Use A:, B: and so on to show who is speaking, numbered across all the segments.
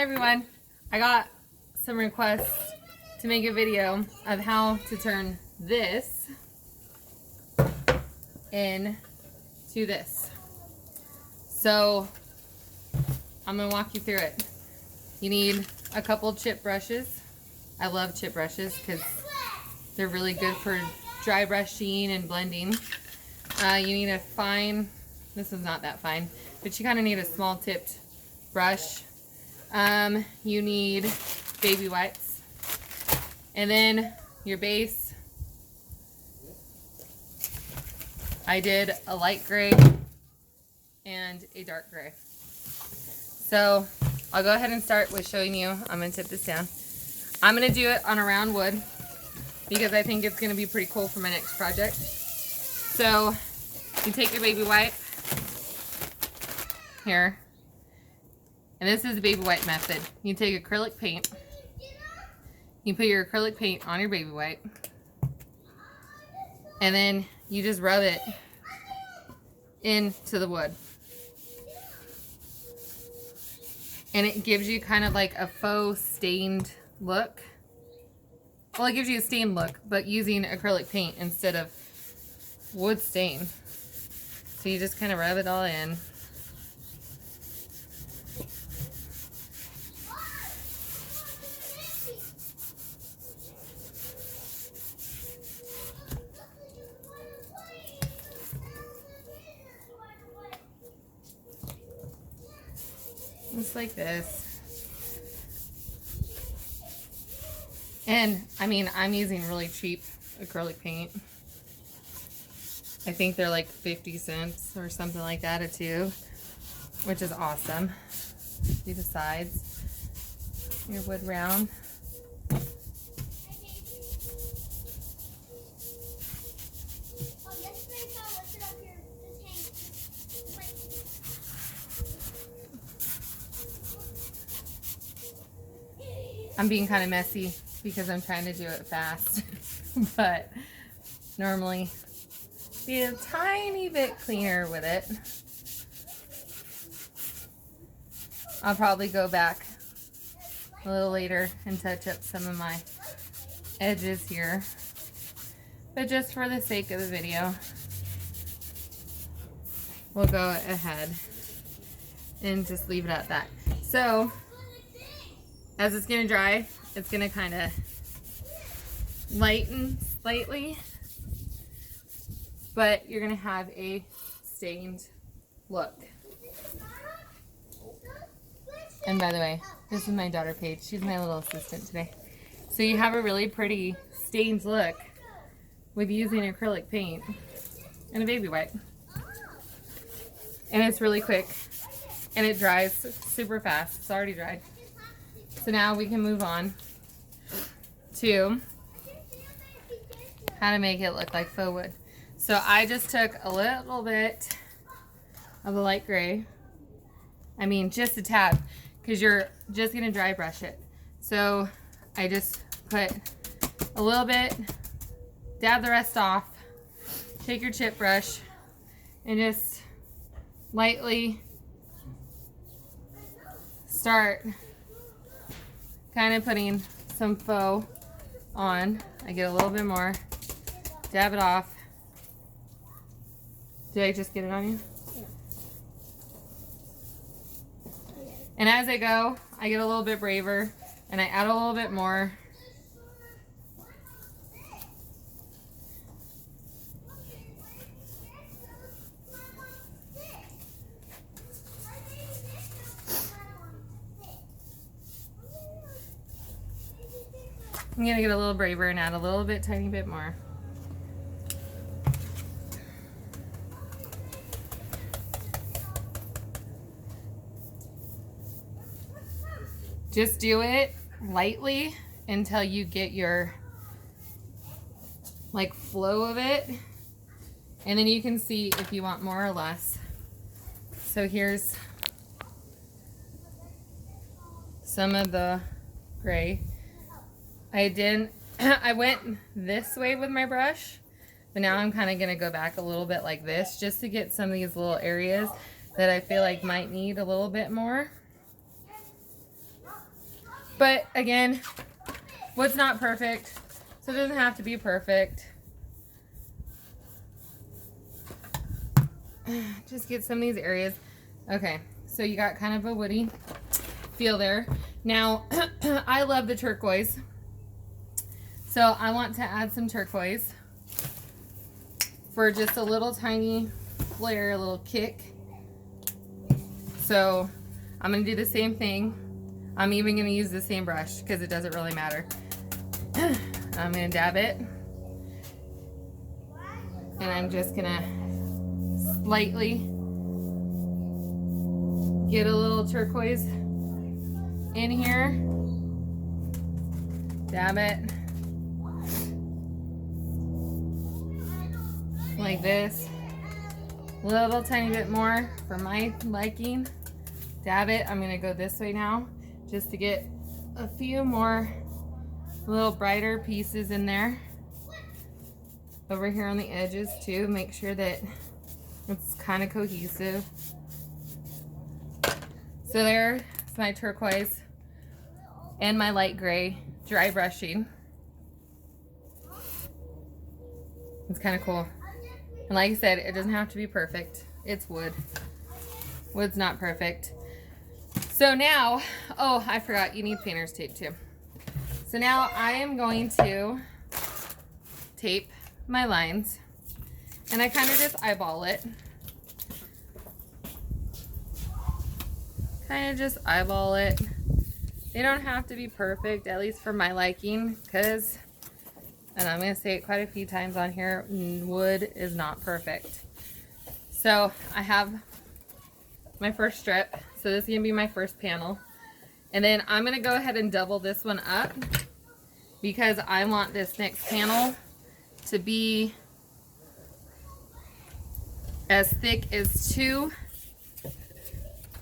A: Hi everyone, I got some requests to make a video of how to turn this into this. So I'm going to walk you through it. You need a couple chip brushes. I love chip brushes because they're really good for dry brushing and blending. You need a fine, this is not that fine, but you kind of need a small tipped brush. You need baby wipes, and then your base. I did a light gray and a dark gray. So I'll go ahead and start with showing you. I'm going to tip this down. I'm going to do it on a round wood because I think it's going to be pretty cool for my next project. So you take your baby wipe here. And this is the baby wipe method. You take acrylic paint. You put your acrylic paint on your baby wipe. And then you just rub it into the wood. And it gives you kind of like a faux stained look. Well, it gives you a stained look, but using acrylic paint instead of wood stain. So you just kind of rub it all in. Just like this. And I mean, I'm using really cheap acrylic paint. I think they're like 50 cents or something like that a tube, which is awesome. Do the sides, your wood round. I'm being kind of messy because I'm trying to do it fast, but normally be a tiny bit cleaner with it. I'll probably go back a little later and touch up some of my edges here, but just for the sake of the video, we'll go ahead and just leave it at that. So as it's going to dry, it's going to kind of lighten slightly, but you're going to have a stained look. And by the way, this is my daughter Paige. She's my little assistant today. So you have a really pretty stained look with using acrylic paint and a baby wipe. And it's really quick and it dries super fast. It's already dried. So now we can move on to how to make it look like faux wood. So I just took a little bit of the light gray. I mean, just a tad, because you're just going to dry brush it. So I just put a little bit, dab the rest off, take your chip brush, and just lightly start kind of putting some faux on. I get a little bit more, dab it off. Did I just get it on you? Yeah. And as I go, I get a little bit braver and I add a little bit more. I'm going to get a little braver and add a little bit, tiny bit more. Just do it lightly until you get your like flow of it. And then you can see if you want more or less. So here's some of the gray. I went this way with my brush, but now I'm kind of going to go back a little bit like this just to get some of these little areas that I feel like might need a little bit more. But again, wood's not perfect, so it doesn't have to be perfect. Just get some of these areas. Okay, so you got kind of a woody feel there. Now, I love the turquoise, so I want to add some turquoise for just a little tiny flare, a little kick. So I'm going to do the same thing. I'm even going to use the same brush because it doesn't really matter. I'm going to dab it. And I'm just going to slightly get a little turquoise in here. Dab it. Like this. A little tiny bit more for my liking. Dab it. I'm going to go this way now just to get a few more little brighter pieces in there. Over here on the edges too. Make sure that it's kind of cohesive. So there's my turquoise and my light gray dry brushing. It's kind of cool. And like I said, it doesn't have to be perfect. It's wood. Wood's not perfect. So now, oh, I forgot, you need painter's tape too. So now I am going to tape my lines, and I kind of just eyeball it. Kind of just eyeball it. They don't have to be perfect, at least for my liking, because, and I'm going to say it quite a few times on here, wood is not perfect. So I have my first strip. So this is going to be my first panel. And then I'm going to go ahead and double this one up because I want this next panel to be as thick as 2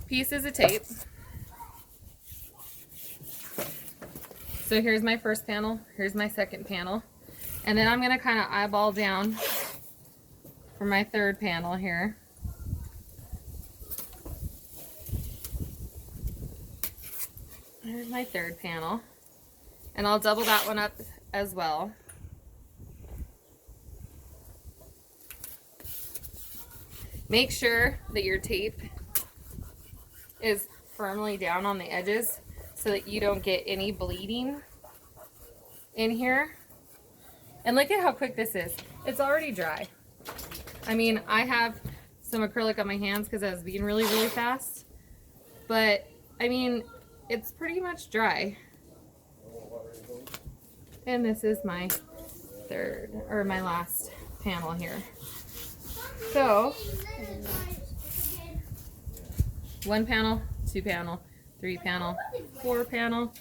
A: pieces of tape. So here's my first panel, here's my second panel, and then I'm going to kind of eyeball down for my third panel here. Here's my third panel, and I'll double that one up as well. Make sure that your tape is firmly down on the edges so that you don't get any bleeding in here. And look at how quick this is. It's already dry. I mean, I have some acrylic on my hands because I was being really, really fast. But, I mean, it's pretty much dry. And this is my third, or my last panel here. So, 1 panel, 2 panel, 3 panel, 4 panel,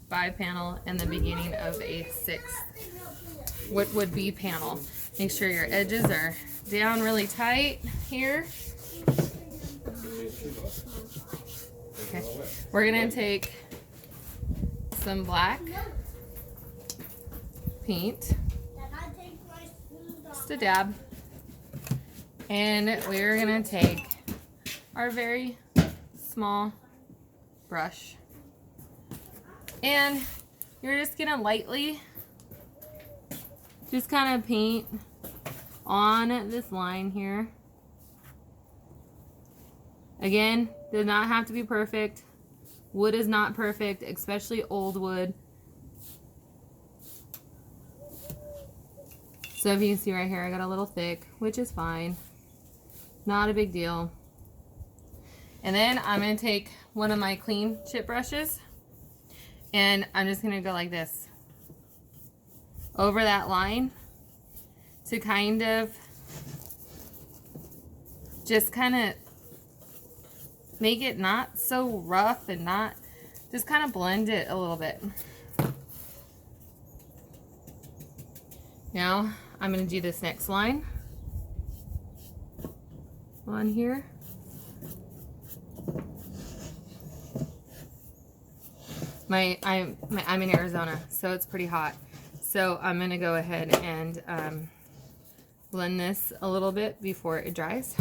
A: 5 panel, and the beginning of a 6th, what would be panel. Make sure your edges are down really tight here. Okay, we're gonna take some black paint, just a dab, and we're gonna take our very small brush, and you're just gonna lightly just kind of paint on this line here. Again, does not have to be perfect. Wood is not perfect, especially old wood. So if you can see right here, I got a little thick, which is fine. Not a big deal. And then I'm going to take one of my clean chip brushes, and I'm just going to go like this over that line to kind of just kind of make it not so rough and not, just kind of blend it a little bit. Now I'm going to do this next line on here. I'm in Arizona, so it's pretty hot. So I'm going to go ahead and blend this a little bit before it dries.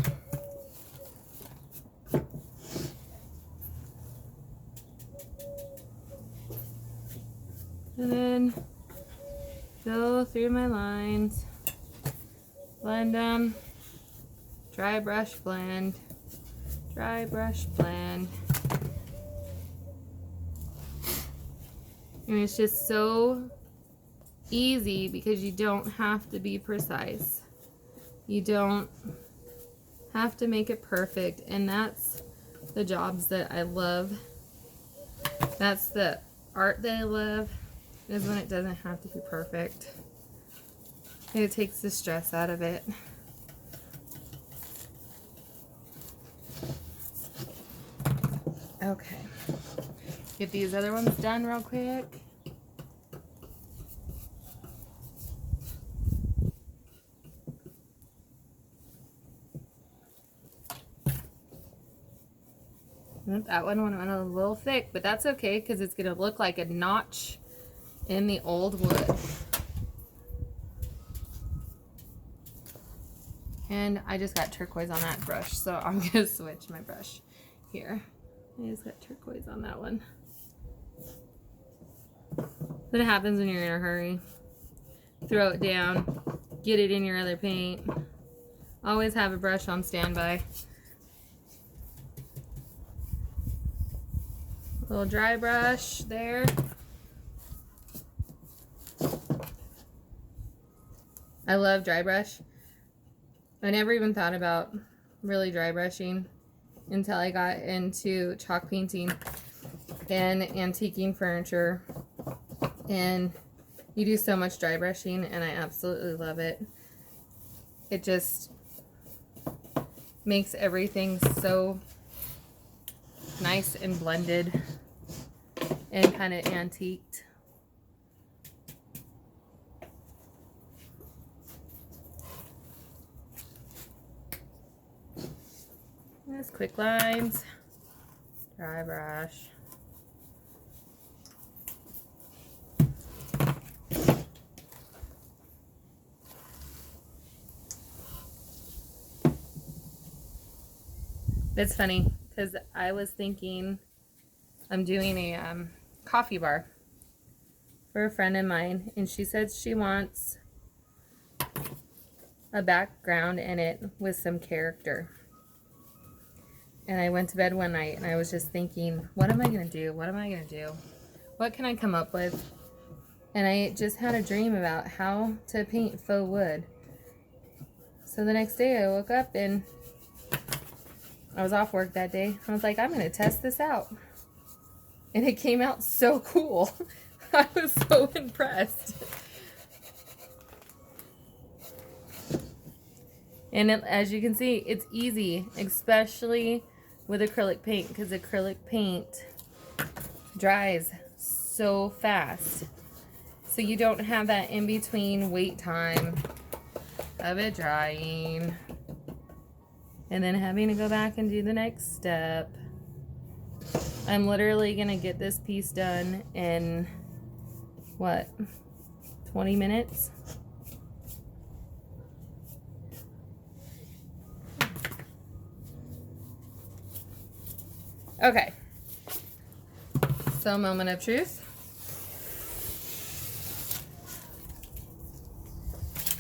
A: And then go through my lines, blend them, dry brush blend, dry brush blend. And it's just so easy because you don't have to be precise. You don't have to make it perfect, and that's the jobs that I love. That's the art that I love, is when it doesn't have to be perfect. It takes the stress out of it. Okay, get these other ones done real quick. That one went a little thick, but that's okay because it's going to look like a notch in the old wood. And I just got turquoise on that brush, so I'm going to switch my brush here. I just got turquoise on that one. But it happens when you're in a hurry. Throw it down, get it in your other paint. Always have a brush on standby. Little dry brush there. I love dry brush. I never even thought about really dry brushing until I got into chalk painting and antiquing furniture. And you do so much dry brushing, and I absolutely love it. It just makes everything so nice and blended and kind of antiqued. Just quick lines, dry brush. It's funny because I was thinking I'm doing a coffee bar for a friend of mine, and she said she wants a background in it with some character. And I went to bed one night and I was just thinking, what am I going to do? What am I going to do? What can I come up with? And I just had a dream about how to paint faux wood. So the next day I woke up and I was off work that day. I was like, I'm going to test this out. And it came out so cool. I was so impressed. And as you can see, it's easy, especially with acrylic paint, because acrylic paint dries so fast. So you don't have that in-between wait time of it drying and then having to go back and do the next step. I'm literally going to get this piece done in, what, 20 minutes? Okay. So, moment of truth.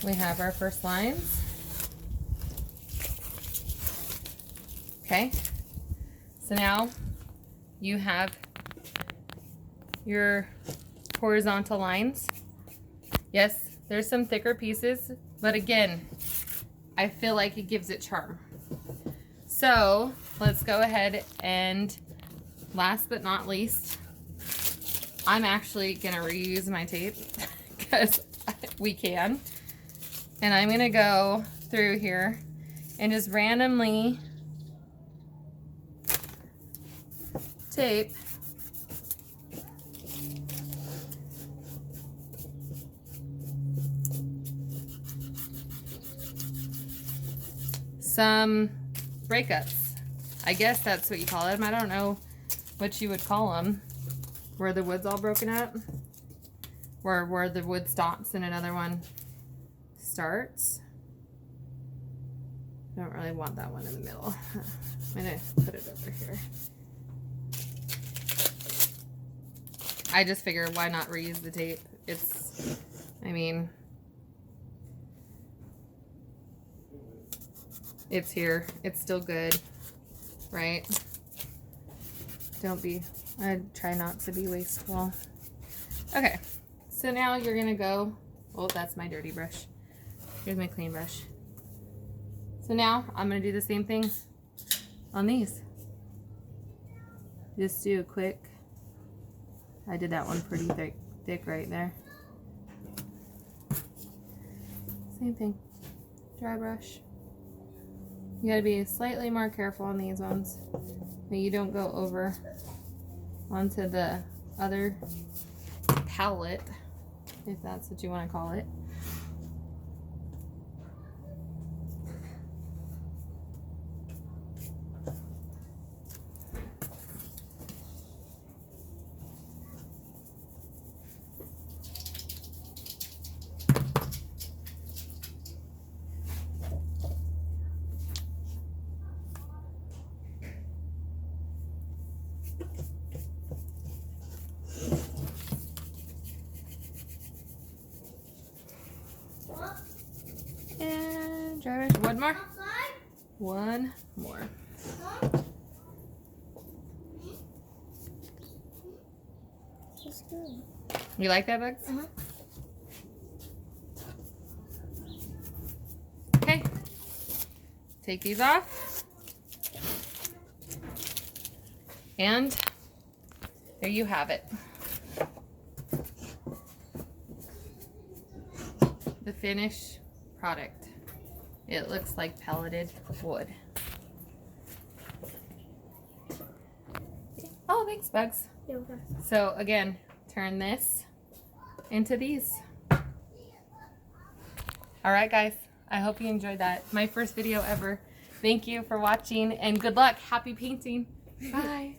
A: We have our first lines. Okay. So now you have your horizontal lines. Yes, there's some thicker pieces, but again, I feel like it gives it charm. So let's go ahead and, last but not least, I'm actually gonna reuse my tape because we can. And I'm gonna go through here and just randomly tape some breakups. I guess that's what you call them. I don't know what you would call them. Where the wood's all broken up. Where the wood stops and another one starts. I don't really want that one in the middle. I'm gonna put it over here. I just figured why not reuse the tape. It's, I mean, it's here. It's still good, right? I try not to be wasteful. Okay, so now you're gonna go, oh, that's my dirty brush. Here's my clean brush. So now I'm gonna do the same thing on these. Just do a quick, I did that one pretty thick right there. Same thing, dry brush. You gotta be slightly more careful on these ones, that you don't go over onto the other palette, if that's what you want to call it. And dry brush. One more. One more. You like that, Bugs? Okay. Take these off. And there you have it. The finished product. It looks like pelleted wood. Oh, thanks, Bugs. So again, turn this into these. All right, guys. I hope you enjoyed that. My first video ever. Thank you for watching and good luck. Happy painting. Bye.